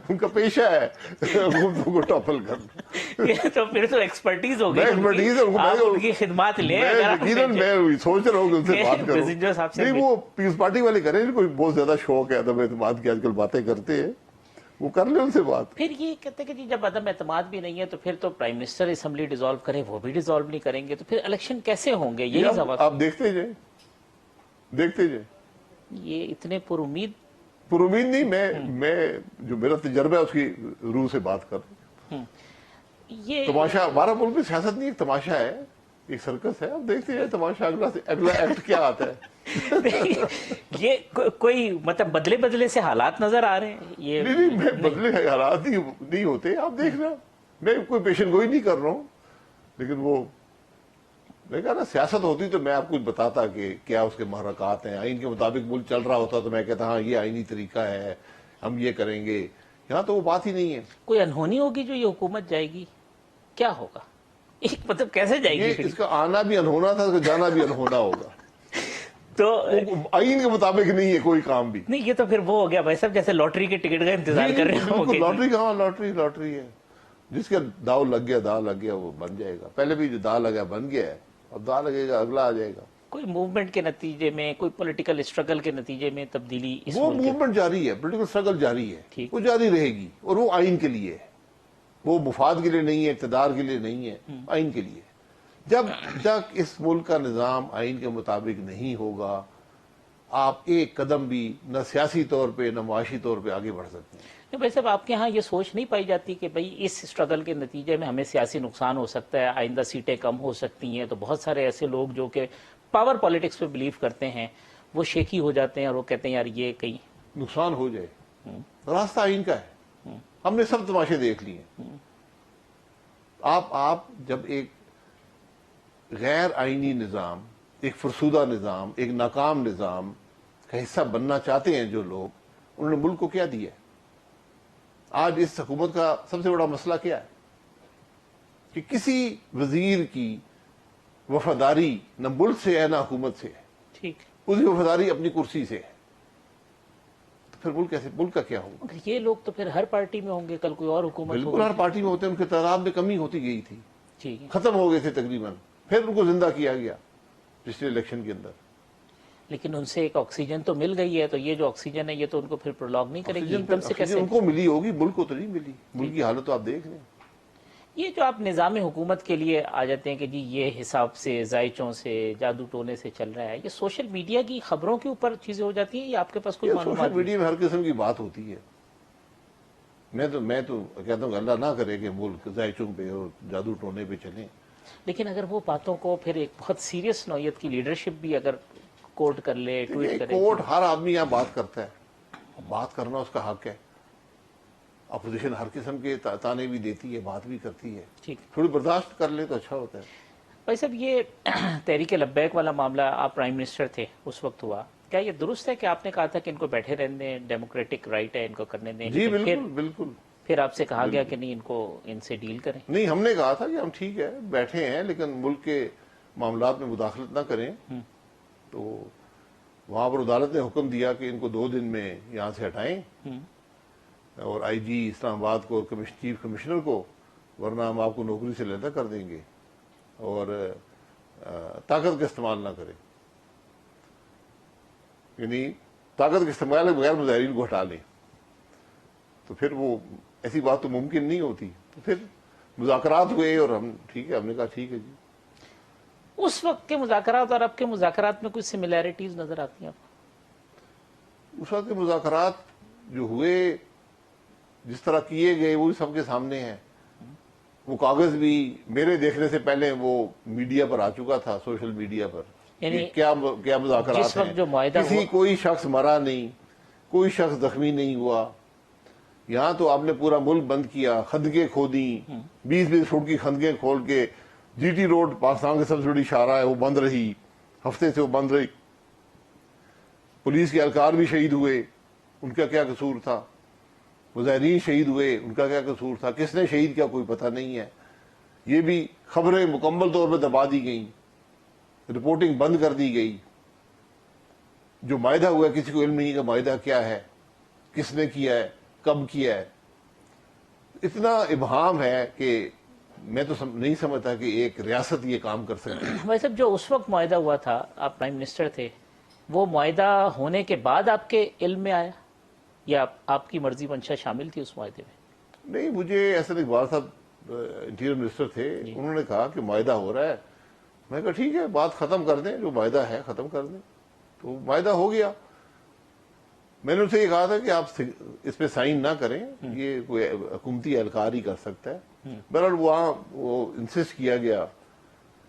ان کا پیشہ ہے حکومتوں کو ٹاپل کرنا. یہ تو پھر تو ایکسپرٹیز ہو گئی میں ایکسپرٹیز آپ ان کی خدمات لیں. میں سوچ رہا ہوں کہ ان سے بات میسنجر صاحب سے نہیں, وہ پیپلز پارٹی والے کریں, کوئی بہت زیادہ شوق ہے عدم اعتماد کی, آج کل باتیں کرتے ہیں, وہ کر لیں ان سے بات. پھر یہ کہتے ہیں کہ جی جب عدم اعتماد بھی نہیں ہے تو پھر تو پرائم منسٹر اسمبلی ڈیزالو کرے, وہ بھی ڈیزالو نہیں کریں گے, تو پھر الیکشن کیسے ہوں گے؟ یہی سوال. آپ دیکھتے جائیں, دیکھتے جائیں. یہ اتنے پر امید نہیں, میں جو میرا تجربہ ہے اس کی روح سے بات کر رہا ہوں. یہ تماشا, ہمارا ملک میں سیاست نہیں, ایک تماشا ہے, ایک سرکس ہے. اب دیکھتے ہیں تماشا اگلا ایکٹ کیا آتا ہے. یہ کوئی مطلب بدلے سے حالات نظر آ رہے ہیں. یہ نہیں, میں بدلے حالات نہیں ہوتے, آپ دیکھنا. میں کوئی پیشن گوئی نہیں کر رہا ہوں, لیکن وہ میں کہا نا سیاست ہوتی تو میں آپ کو بتاتا کہ کیا اس کے محرکات ہیں. آئین کے مطابق ملک چل رہا ہوتا تو میں کہتا ہاں یہ آئینی طریقہ ہے, ہم یہ کریں گے. یہاں تو وہ بات ہی نہیں ہے. کوئی انہونی ہوگی جو یہ حکومت جائے گی, کیا ہوگا؟ مطلب کیسے جائے گی؟ اس کا آنا بھی انہونا تھا, اس کا جانا بھی انہونا ہوگا. تو آئین کے مطابق نہیں ہے کوئی کام بھی. نہیں, یہ تو پھر وہ ہو گیا بھائی صاحب جیسے لاٹری کے ٹکٹ کا انتظار کر رہے ہو. لاٹری کہاں, لاٹری ہے. جس کا داؤ لگ گیا وہ بن جائے گا. پہلے بھی جو داؤ لگا بن گیا ہے, اب داؤ لگے گا اگلا آ جائے گا. کوئی موومنٹ کے نتیجے میں, کوئی پولیٹیکل اسٹرگل کے نتیجے میں تبدیلی اس وہ ملک موومنٹ جاری ہے, پولیٹیکل اسٹرگل جاری ہے, ٹھیک. وہ جاری رہے گی, اور وہ آئین کے لیے ہے, وہ مفاد کے لیے نہیں ہے, اقتدار کے لیے نہیں ہے, آئین کے لیے. جب تک اس ملک کا نظام آئین کے مطابق نہیں ہوگا, آپ ایک قدم بھی نہ سیاسی طور پہ نہ معاشی طور پہ آگے بڑھ سکتے ہیں. بھائی صاحب آپ کے ہاں یہ سوچ نہیں پائی جاتی کہ بھائی اس اسٹرگل کے نتیجے میں ہمیں سیاسی نقصان ہو سکتا ہے, آئندہ سیٹیں کم ہو سکتی ہیں, تو بہت سارے ایسے لوگ جو کہ پاور پالیٹکس پہ بلیو کرتے ہیں وہ شیکی ہو جاتے ہیں اور وہ کہتے ہیں یار یہ کہیں نقصان ہو جائے. راستہ آئین کا ہے, ہم نے سب تماشے دیکھ لیے. آپ جب ایک غیر آئینی نظام, ایک فرسودہ نظام, ایک ناکام نظام کا حصہ بننا چاہتے ہیں جو لوگ, انہوں نے ملک کو کیا دیا ہے؟ آج اس حکومت کا سب سے بڑا مسئلہ کیا ہے کہ کسی وزیر کی وفاداری نہ ملک سے ہے نہ حکومت سے ہے. ٹھیک, اس کی وفاداری اپنی کرسی سے ہے. تو پھر ملک کیسے, ملک کا کیا ہوگا؟ یہ لوگ تو پھر ہر پارٹی میں ہوں گے, کل کوئی اور حکومت بالکل ہر پارٹی میں ہوتے ہیں, ان کے تعداد میں کمی ہوتی گئی تھی, ٹھیک ہے, ختم ہو گئے تھے تقریباً, پھر ان کو زندہ کیا گیا پچھلے الیکشن کے اندر. لیکن ان سے ایک آکسیجن تو مل گئی ہے, تو یہ جو آکسیجن ہے یہ تو ان کو پھر پرولونگ نہیں کرے گی. ایک سے کیسے ان کو ملی ہوگی, ملک کو تو نہیں ملی. ملک کی حالت تو آپ دیکھ لیں. یہ جو آپ نظام حکومت کے لیے آ جاتے ہیں کہ جی یہ حساب سے, زائچوں سے, جادو ٹونے سے چل رہا ہے, یہ سوشل میڈیا کی خبروں کے اوپر چیزیں ہو جاتی ہیں یا آپ کے پاس کوئی معلومات؟ سوشل میڈیا میں ہر قسم کی بات ہوتی ہے. میں تو کہتا ہوں کہ اللہ نہ کرے کہ ملک زائچوں پہ اور جادو ٹونے پہ چلیں. لیکن اگر وہ باتوں کو پھر ایک بہت سیریس نوعیت کی لیڈرشپ بھی اگر کوٹ کر لے, ٹویٹ کرے. کوٹ ہر آدمی یہاں بات کرتا ہے, بات کرنا اس کا حق ہے. اپوزیشن ہر قسم کے تانے بھی دیتی ہے, بات بھی کرتی ہے, ٹھیک, تھوڑی برداشت کر لے تو اچھا ہوتا ہے. بھائی صاحب یہ تحریک لبیک والا معاملہ, آپ پرائم منسٹر تھے اس وقت ہوا, کیا یہ درست ہے کہ آپ نے کہا تھا کہ ان کو بیٹھے رہنے دیں, ڈیموکریٹک رائٹ ہے ان کو کرنے دیں؟ جی بالکل. پھر آپ سے کہا گیا کہ نہیں ان سے ڈیل کریں. نہیں, ہم نے کہا تھا کہ ہم ٹھیک ہے بیٹھے ہیں, لیکن ملک کے معاملات میں مداخلت نہ کریں. تو وہاں پر عدالت نے حکم دیا کہ ان کو 2 دن میں یہاں سے ہٹائیں, اور آئی جی اسلام آباد کو, چیف کمشنر کو, ورنہ ہم آپ کو نوکری سے علیحدہ کر دیں گے, اور طاقت کا استعمال نہ کریں. یعنی طاقت کے استعمال بغیر مظاہرین کو ہٹا لیں. تو پھر وہ ایسی بات تو ممکن نہیں ہوتی. تو پھر مذاکرات ہوئے اور ہم ٹھیک ہے, ہم نے کہا ٹھیک ہے جی. اس وقت کے مذاکرات اور اب کے مذاکرات میں کچھ سملیرٹیز نظر آتی ہیں آپ کو؟ اس وقت کے مذاکرات جو ہوئے, جس طرح کیے گئے, وہ سب کے سامنے ہیں. وہ کاغذ بھی میرے دیکھنے سے پہلے وہ میڈیا پر آ چکا تھا, سوشل میڈیا پر, یعنی کیا مذاکرات ہیں. جو معاہدہ کوئی شخص مرا نہیں, کوئی شخص زخمی نہیں ہوا. یہاں تو آپ نے پورا ملک بند کیا, خندقیں کھودیں, 20 فٹ کی خندقیں کھول کے, جی ٹی روڈ پاکستان کی سب سے بڑی شاہراہ ہے وہ بند رہی, ہفتے سے وہ بند رہی. پولیس کے اہلکار بھی شہید ہوئے, ان کا کیا قصور تھا. مظاہرین شہید ہوئے, ان کا کیا قصور تھا. کس نے شہید کیا کوئی پتہ نہیں ہے. یہ بھی خبریں مکمل طور پہ دبا دی گئیں, رپورٹنگ بند کر دی گئی. جو معاہدہ ہوا کسی کو علم نہیں کہ معاہدہ کیا ہے, کس نے کیا ہے, کب کیا ہے. اتنا ابہام ہے کہ میں تو نہیں سمجھتا کہ ایک ریاست یہ کام کر سکتی ہے۔ بھائی صاحب جو اس وقت معاہدہ ہوا تھا، آپ پرائم منسٹر تھے، وہ معاہدہ ہونے کے بعد آپ کے علم میں آیا یا آپ کی مرضی منشا شامل تھی اس معاہدے میں؟ نہیں، مجھے احسن اقبال صاحب انٹیریئر منسٹر تھے، انہوں نے کہا کہ معاہدہ ہو رہا ہے، میں کہا ٹھیک ہے بات ختم کر دیں، جو معاہدہ ہے ختم کر دیں، تو معاہدہ ہو گیا۔ میں نے ان سے یہ کہا تھا کہ آپ اس پہ سائن نہ کریں، یہ کوئی حکومتی اہلکار ہی کر سکتا ہے۔ بہرحال وہاں وہ انسسٹ کیا گیا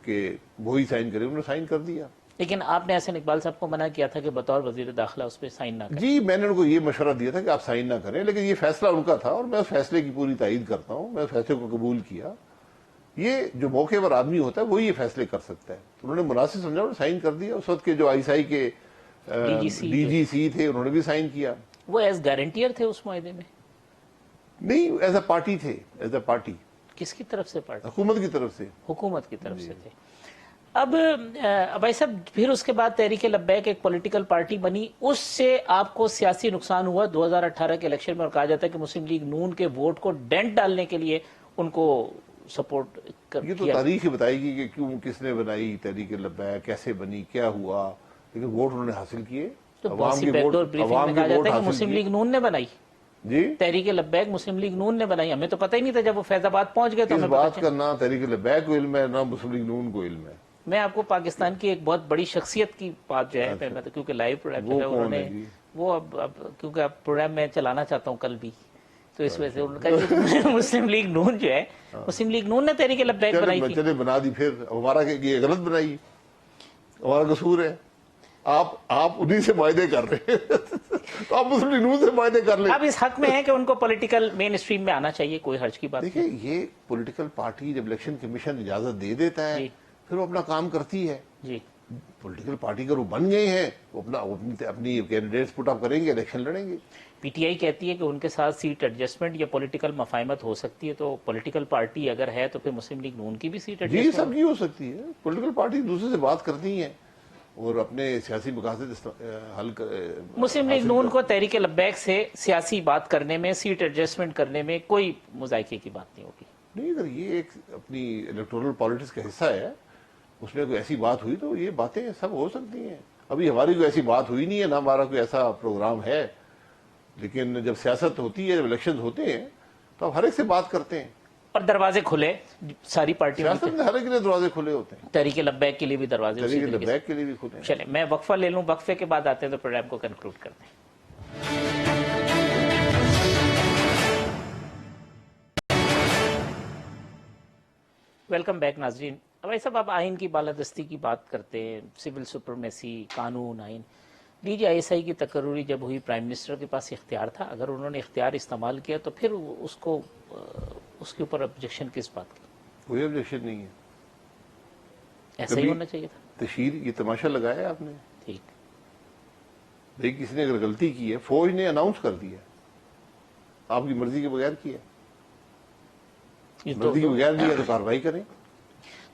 کہ وہی سائن کرے، انہوں نے سائن کر دیا۔ لیکن آپ نے احسن اقبال صاحب کو منع کیا تھا کہ بطور وزیر داخلہ اس پہ سائن نہ کریں۔ جی، میں نے ان کو یہ مشورہ دیا تھا کہ آپ سائن نہ کریں، لیکن یہ فیصلہ ان کا تھا اور میں اس فیصلے کی پوری تائید کرتا ہوں، میں اس فیصلے کو قبول کیا۔ یہ جو موقع پر آدمی ہوتا ہے وہی یہ فیصلے کر سکتا ہے، انہوں نے مناسب سمجھا، انہوں نے سائن کر دیا۔ اس وقت کے جو ISI کے DGC تھے، انہوں نے بھی سائن کیا۔ وہ ایز گارنٹیئر تھے اس معاہدے میں؟ نہیں، ایز اے پارٹی تھے، ایز اے پارٹی۔ کس کی طرف سے پارٹی؟ حکومت کی طرف سے۔ حکومت کی طرف سے تھے۔ اب بھائی صاحب پھر اس کے بعد تحریک لبیک ایک پولیٹیکل پارٹی بنی، اس سے آپ کو سیاسی نقصان ہوا 2018 کے الیکشن میں، اور کہا جاتا ہے کہ مسلم لیگ نون کے ووٹ کو ڈینٹ ڈالنے کے لیے ان کو سپورٹ یہ تو تاریخ ہی بتائے گی کہ کیوں، کس نے بنائی تحریک لبیک، کیسے بنی، کیا ہوا، لیکن ووٹ انہوں نے حاصل کیے، عوام کے ووٹ، عوام کے ووٹ حاصل مسلم لیگ نون نے بنائی۔ جی، تحریک لبیک مسلم لیگ نون نے بنائی، ہمیں تو پتہ ہی نہیں تھا، جب وہ فیض آباد پہنچ گئے تو اس ہمیں بات کا نہ تحریک لبیک کو علم ہے، نہ مسلم لیگ نون کو علم ہے۔ میں آپ کو پاکستان کی ایک بہت بڑی شخصیت کی بات جو ہے، میں تو کیونکہ لائیو پروگرام چل رہا ہے، انہوں نے وہ اب کیونکہ اب پروگرام میں چلانا چاہتا ہوں کل بھی، تو اس وجہ سے انہوں نے کہا کہ مسلم لیگ نون جو ہے، مسلم لیگ نون نے تحریک لبیک بنائی تھی۔ چلے بنا دی، پھر ہمارا یہ غلط بنائی، ہمارا قصور ہے۔ آپ انہی سے معاہدے کر رہے ہیں تو آپ مسلم لیگ نون سے معاہدے کر لیں۔ اب اس حق میں ہے کہ ان کو پولیٹیکل مین اسٹریم میں آنا چاہیے، کوئی حرج کی بات نہیں۔ دیکھیں، یہ پولیٹیکل پارٹی جب الیکشن کمیشن اجازت دے دیتا ہے پھر وہ اپنا کام کرتی ہے۔ جی، پولیٹیکل پارٹی اگر وہ بن گئے ہیں، وہ اپنی کینڈیڈیٹس پٹ اپ کریں گے، الیکشن لڑیں گے۔ پی ٹی آئی کہتی ہے کہ ان کے ساتھ سیٹ ایڈجسٹمنٹ یا پولیٹیکل مفاہمت ہو سکتی ہے، تو پولیٹیکل پارٹی اگر ہے تو پھر مسلم لیگ نون کی بھی سیٹ جی، ایڈجسٹمنٹ؟ سب کی ہو سکتی ہے، پولیٹیکل پارٹی دوسرے سے بات کرتی ہیں اور اپنے سیاسی مقاصد حل مسلم لیگ نون کو تحریک لبیک سے سیاسی بات کرنے میں، سیٹ ایڈجسٹمنٹ کرنے میں کوئی مذائقے کی بات نہیں ہوگی؟ نہیں، اگر یہ ایک اپنی الیکٹورل پالیٹکس کا حصہ ہے، اس میں کوئی ایسی بات ہوئی تو یہ باتیں سب ہو سکتی ہیں۔ ابھی ہماری کوئی ایسی بات ہوئی نہیں ہے، نہ ہمارا کوئی ایسا پروگرام ہے، لیکن جب سیاست ہوتی ہے، جب الیکشن ہوتے ہیں تو آپ ہر ایک سے بات کرتے ہیں۔ اور دروازے کھلے ساری پارٹیوں سیاست میں ہر ایک کے لیے دروازے کھلے ہوتے ہیں، تحریک لبیک کے لیے بھی دروازے اسی تحریک طریقے سے۔ لبیک کے لیے بھی کھلے ہیں۔ چلیں میں وقفہ لے لوں، وقفے کے بعد آتے ہیں تو پروگرام کو کنکلوڈ کرتے ہیں۔ ویلکم بیک ناظرین۔ بھائی صاحب آپ آئین کی بالادستی کی بات کرتے ہیں، سول سپرمیسی، قانون، آئین۔ DGI کی تقرری جب ہوئی، پرائم منسٹر کے پاس اختیار تھا، اگر انہوں نے اختیار استعمال کیا تو پھر اس کے اوپر آبجیکشن کس بات کی؟ کوئی آبجیکشن نہیں ہے، ایسا ہی ہونا چاہیے تھا۔ تشہیر یہ تماشا لگایا آپ نے، ٹھیک، لیکن کسی نے اگر غلطی کی ہے، فوج نے اناؤنس کر دیا، آپ کی مرضی کے بغیر کیا، مرضی کے بغیر نہیں ہے تو کارروائی کریں۔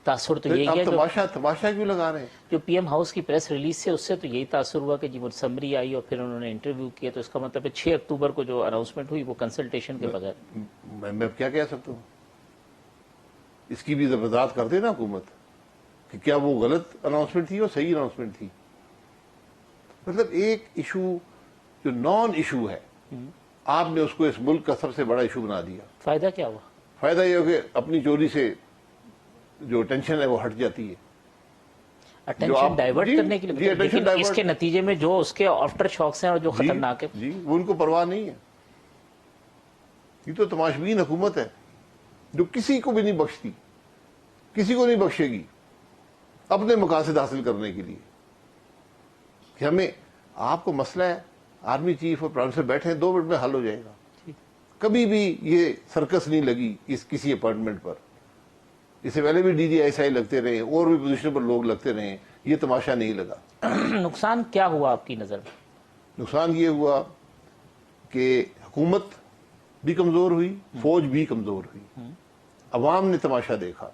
تاثر تو یہی آپ ہے تماشا کیوں لگا رہے ہیں؟ جو پی ایم ہاؤس کی پریس ریلیز سے، اس سے تو یہی تاثر ہوا کہ جی وہ سمری آئی اور پھر انہوں نے انٹرویو کیا، تو اس کا مطلب ہے 6 اکتوبر کو جو اناؤنسمنٹ ہوئی وہ کنسلٹیشن کے بغیر۔ میں کیا کہہ سکتا ہوں؟ اس کی بھی وضاحت کر دے نا حکومت کہ کیا وہ غلط اناؤنسمنٹ تھی اور صحیح اناؤنسمنٹ تھی۔ مطلب ایک ایشو جو نان ایشو ہے، آپ نے اس کو اس ملک کا سب سے بڑا ایشو بنا دیا۔ فائدہ کیا ہوا؟ فائدہ یہ ہو کہ اپنی چوری سے جو ٹینشن ہے وہ ہٹ جاتی ہے، اٹینشن ڈائیورٹ کرنے کے لیے، لیکن اس کے نتیجے میں جو اس کے آفٹر شاکس ہیں اور جو خطرناک ہے، جی وہ ان کو پرواہ نہیں ہے۔ یہ تو تماشبین حکومت ہے جو کسی کو بھی نہیں بخشتی، کسی کو نہیں بخشے گی اپنے مقاصد حاصل کرنے کے لیے۔ کہ ہمیں، آپ کو مسئلہ ہے، آرمی چیف اور پرائم منسٹر بیٹھے ہیں، 2 منٹ میں حل ہو جائے گا۔ کبھی بھی یہ سرکس نہیں لگی اس کسی اپارٹمنٹ پر، اس سے پہلے بھی DGI لگتے رہے، اور بھی پوزیشن پر لوگ لگتے رہے، یہ تماشا نہیں لگا۔ نقصان کیا ہوا آپ کی نظر میں؟ نقصان یہ ہوا کہ حکومت بھی کمزور ہوئی، فوج بھی کمزور ہوئی، عوام نے تماشا دیکھا۔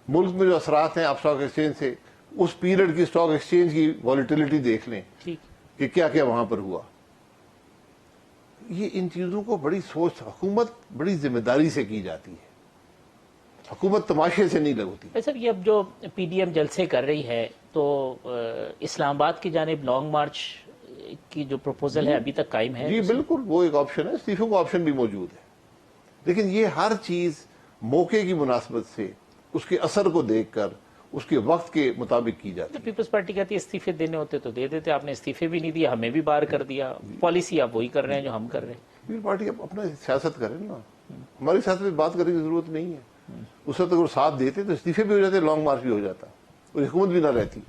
ملک میں جو اثرات ہیں، آپ اسٹاک ایکسچینج سے، اس پیریڈ کی اسٹاک ایکسچینج کی والیٹیلٹی دیکھ لیں کہ کیا کیا وہاں پر ہوا۔ یہ ان چیزوں کو بڑی سوچ، حکومت بڑی ذمہ داری سے کی جاتی ہے، حکومت تماشے سے نہیں لگتی. سر یہ اب جو پی ڈی ایم جلسے کر رہی ہے تو اسلام آباد کی جانب لانگ مارچ کی جو پروپوزل ہے ابھی تک قائم ہے؟ جی بالکل، وہ ایک آپشن ہے، استعفے کا آپشن بھی موجود ہے، لیکن یہ ہر چیز موقع کی مناسبت سے، اس کے اثر کو دیکھ کر، اس کے وقت کے مطابق کی جاتی ہے. پیپلز پارٹی کہتی ہے استعفے دینے ہوتے تو دے دیتے، آپ نے استعفے بھی نہیں دیا، ہمیں بھی باہر کر دیا، پالیسی آپ وہی کر رہے ہیں جو ہم کر رہے ہیں. پیپل پارٹی اپنا سیاست کرے نا، ہماری سیاست میں بات کرنے کی ضرورت نہیں ہے. اس وقت اگر ساتھ دیتے تو استعفے بھی ہو جاتے، لانگ مارچ بھی ہو جاتا اور حکومت بھی نہ رہتی.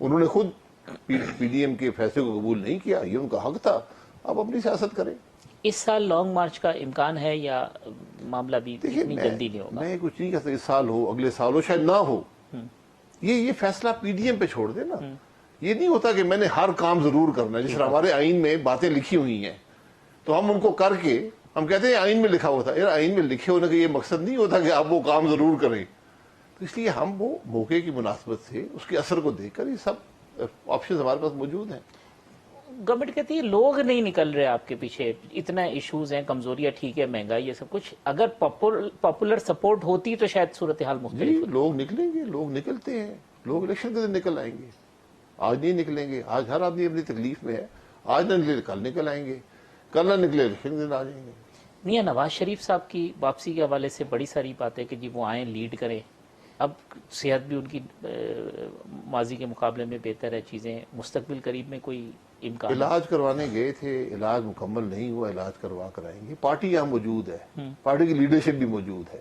انہوں نے خود پی ڈی ایم کے فیصلے کو قبول نہیں کیا، یہ ان کا حق تھا. آپ اپنی سیاست کریں. اس سال لانگ مارچ کا امکان ہے یا معاملہ بھی اتنی جلدی نہیں ہوگا؟ میں کچھ نہیں کہتا، اس سال ہو، اگلے سال ہو، شاید نہ ہو. یہ فیصلہ پی ڈی ایم پہ چھوڑ دے نا. یہ نہیں ہوتا کہ میں نے ہر کام ضرور کرنا ہے. جس طرح ہمارے آئین میں باتیں لکھی ہوئی ہیں تو ہم ان کو کر کے ہم کہتے ہیں آئین میں لکھا ہوا تھا. یار آئین میں لکھے ہونے کا یہ مقصد نہیں ہوتا کہ آپ وہ کام ضرور کریں. تو اس لیے ہم وہ موقع کی مناسبت سے اس کے اثر کو دیکھ کر، یہ سب آپشن ہمارے پاس موجود ہیں. گورنمنٹ کہتی ہے لوگ نہیں نکل رہے آپ کے پیچھے، اتنا ایشوز ہیں، کمزوریاں ٹھیک ہے، مہنگائی، یہ سب کچھ. اگر پاپولر سپورٹ ہوتی تو شاید صورتحال مختلف جی ہوتی. لوگ نکلیں گے، لوگ نکلتے ہیں. لوگ الیکشن کے دن نکل آئیں گے. آج نہیں نکلیں گے، آج ہر آدمی اپنی تکلیف میں ہے. آج نہ نکلے کل نکل آئیں گے، کل نہ نکلے الیکشن کے دن آ جائیں گے. میاں نواز شریف صاحب کی واپسی کے حوالے سے بڑی ساری باتیں کہ جی وہ آئیں لیڈ کریں. اب صحت بھی ان کی ماضی کے مقابلے میں بہتر ہے، چیزیں مستقبل قریب میں کوئی امکان؟ علاج کروانے گئے تھے، علاج مکمل نہیں ہوا، علاج کروا کر آئیں گے. پارٹی یہاں موجود ہے، پارٹی کی لیڈرشپ بھی موجود ہے،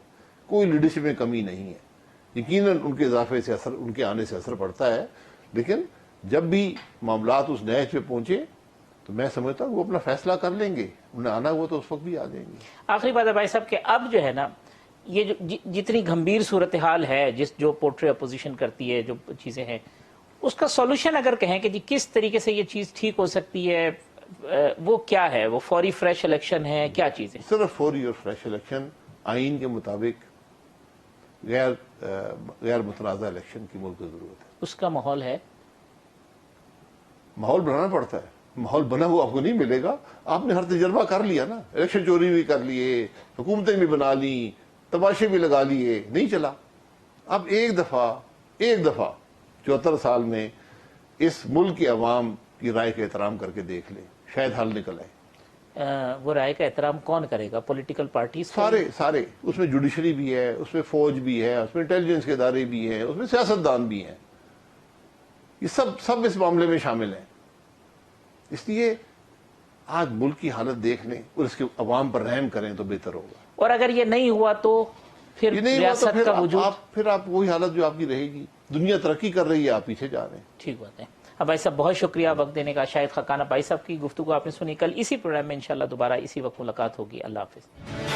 کوئی لیڈرشپ میں کمی نہیں ہے. یقیناً ان کے اضافے سے اثر، ان کے آنے سے اثر پڑتا ہے، لیکن جب بھی معاملات اس نہج پہ پہنچے تو میں سمجھتا ہوں وہ اپنا فیصلہ کر لیں گے. انہیں آنا ہوا تو اس وقت بھی آ جائیں گے. آخری بات ہے بھائی صاحب کہ اب جو ہے نا یہ جو جتنی گھمبیر صورتحال ہے، جو پورٹری اپوزیشن کرتی ہے، جو چیزیں ہیں، اس کا سولوشن اگر کہیں کہ جی کس طریقے سے یہ چیز ٹھیک ہو سکتی ہے، وہ کیا ہے؟ وہ فوری فریش الیکشن ہے، کیا چیز ہے؟ صرف فوری اور فریش الیکشن، آئین کے مطابق غیر متنازع الیکشن کی ملک کو ضرورت ہے. اس کا ماحول ہے؟ ماحول بنانا پڑتا ہے. ماحول بنا ہوا آپ کو نہیں ملے گا. آپ نے ہر تجربہ کر لیا نا، الیکشن چوری بھی کر لیے، حکومتیں بھی بنا لی، تماشے بھی لگا لیے، نہیں چلا. اب ایک دفعہ 74 سال میں اس ملک کے عوام کی رائے کا احترام کر کے دیکھ لیں، شاید حل نکل آئے. وہ رائے کا احترام کون کرے گا؟ Political parties? سارے اس میں جوڈیشری بھی ہے، اس میں فوج بھی ہے، اس میں انٹیلیجنس کے ادارے بھی ہیں، اس میں سیاستدان بھی ہیں. یہ سب اس معاملے میں شامل ہیں. اس لیے آج ملک کی حالت دیکھ لیں اور اس کے عوام پر رحم کریں تو بہتر ہوگا. اور اگر یہ نہیں ہوا تو پھر یہ نہیں ہوا تو ریاست کا وجود؟ پھر آپ وہی حالت جو آپ کی رہے گی. دنیا ترقی کر رہی ہے، آپ پیچھے جا رہے ہیں. ٹھیک بات ہے. اب بھائی صاحب بہت شکریہ وقت دینے کا. شاہد خاقانہ بھائی صاحب کی گفتگو آپ نے سنی. کل اسی پروگرام میں انشاءاللہ دوبارہ اسی وقت ملاقات ہوگی. اللہ حافظ.